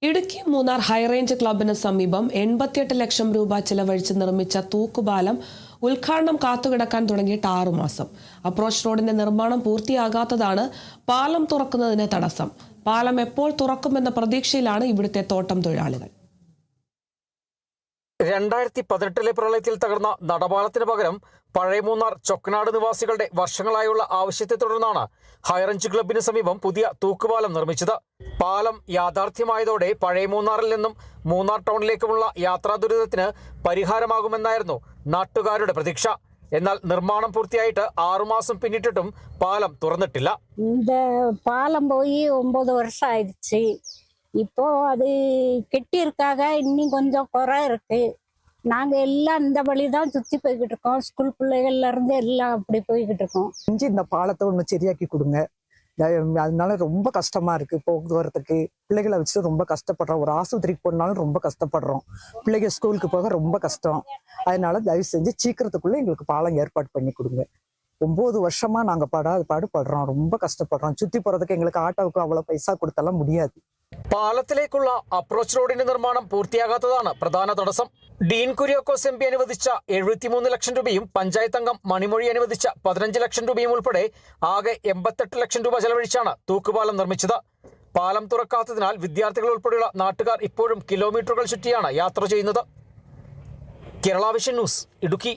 Idukki Munnar high range ക്ലബിന് സമീപം 88 ലക്ഷം രൂപ ചെലവഴിച്ച് നിർമ്മിച്ച തൂക്കുപാലം ഉദ്ഘാടനം കാത്തുകിടക്കാൻ തുടങ്ങിയിട്ട് 6 മാസം. അപ്രോച്ച് റോഡിന്റെ നിർമ്മാണം പൂർത്തിയാകാത്തതാണ് പാലം തുറക്കുന്നതിന് തടസ്സം. പാലം എപ്പോൾ തുറക്കുമെന്ന പ്രതീക്ഷയിലാണ് ഇവിടുത്തെ തോട്ടം തൊഴിലാളികൾ. 2018 പ്രളയത്തിൽ തകർന്ന നടപാലത്തിന് പകരം പഴയ മൂന്നാർ ചൊക്കനാട് നിവാസികളുടെ വർഷങ്ങളായുള്ള ആവശ്യത്തെ തുടർന്നാണ് ഹൈറേഞ്ച് ക്ലബിന് സമീപം പുതിയ തൂക്കുപാലം നിർമ്മിച്ചത്. പാലം യാഥാർത്ഥ്യമായതോടെ പഴയ മൂന്നാറിൽ നിന്നും മൂന്നാർ ടൗണിലേക്കുമുള്ള യാത്രാ ദുരിതത്തിന് പരിഹാരമാകുമെന്നായിരുന്നു നാട്ടുകാരുടെ പ്രതീക്ഷ. എന്നാൽ നിർമ്മാണം പൂർത്തിയായിട്ട് 6 മാസം പിന്നിട്ടിട്ടും പാലം തുറന്നിട്ടില്ല. പാലം പോയി 9 வருஷம் ஆயிடுச்சு. இப்போ அது கெட்டியிருக்காக இன்னும் கொஞ்சம் குறை இருக்கு. நாங்க எல்லாம் இந்த வழிதான் சுத்தி போய்கிட்டு இருக்கோம். ஸ்கூல் பிள்ளைகள்ல இருந்து எல்லாம் அப்படி போய்கிட்டு இருக்கோம். இந்த பாலத்தை ஒன்று சரியாக்கி கொடுங்க. அதனால ரொம்ப கஷ்டமா இருக்கு போக்குவரத்துக்கு. பிள்ளைகளை வச்சுட்டு ரொம்ப கஷ்டப்படுறோம். ஒரு ஆஸ்பத்திரிக்கு போனாலும் ரொம்ப கஷ்டப்படுறோம். பிள்ளைங்க ஸ்கூலுக்கு போக ரொம்ப கஷ்டம். அதனால தயவு செஞ்சு சீக்கிரத்துக்குள்ள எங்களுக்கு பாலம் ஏற்பாடு பண்ணி கொடுங்க. 9 வருஷமா நாங்க பாடுபடுறோம். ரொம்ப கஷ்டப்படுறோம். சுத்தி போறதுக்கு எங்களுக்கு ஆட்டோவுக்கு அவ்வளவு பைசா கொடுத்தாலும் முடியாது. പാലത്തിലേക്കുള്ള അപ്രോച്ച് റോഡിന്റെ നിർമ്മാണം പൂർത്തിയാകാത്തതാണ് പ്രധാന തടസ്സം. ഡീൻ കുര്യാക്കോസ് എം പി അനുവദിച്ച 73 ലക്ഷം രൂപയും പഞ്ചായത്ത് അംഗം മണിമൊഴി അനുവദിച്ച 15 ലക്ഷം രൂപയും ഉൾപ്പെടെ ആകെ 88 ലക്ഷം രൂപ ചെലവഴിച്ചാണ് തൂക്കുപാലം നിർമ്മിച്ചത്. പാലം തുറക്കാത്തതിനാൽ വിദ്യാർത്ഥികൾ ഉൾപ്പെടെയുള്ള നാട്ടുകാർ ഇപ്പോഴും കിലോമീറ്ററുകൾ ചുറ്റിയാണ് യാത്ര ചെയ്യുന്നത്. Kerala vision news, Idukki.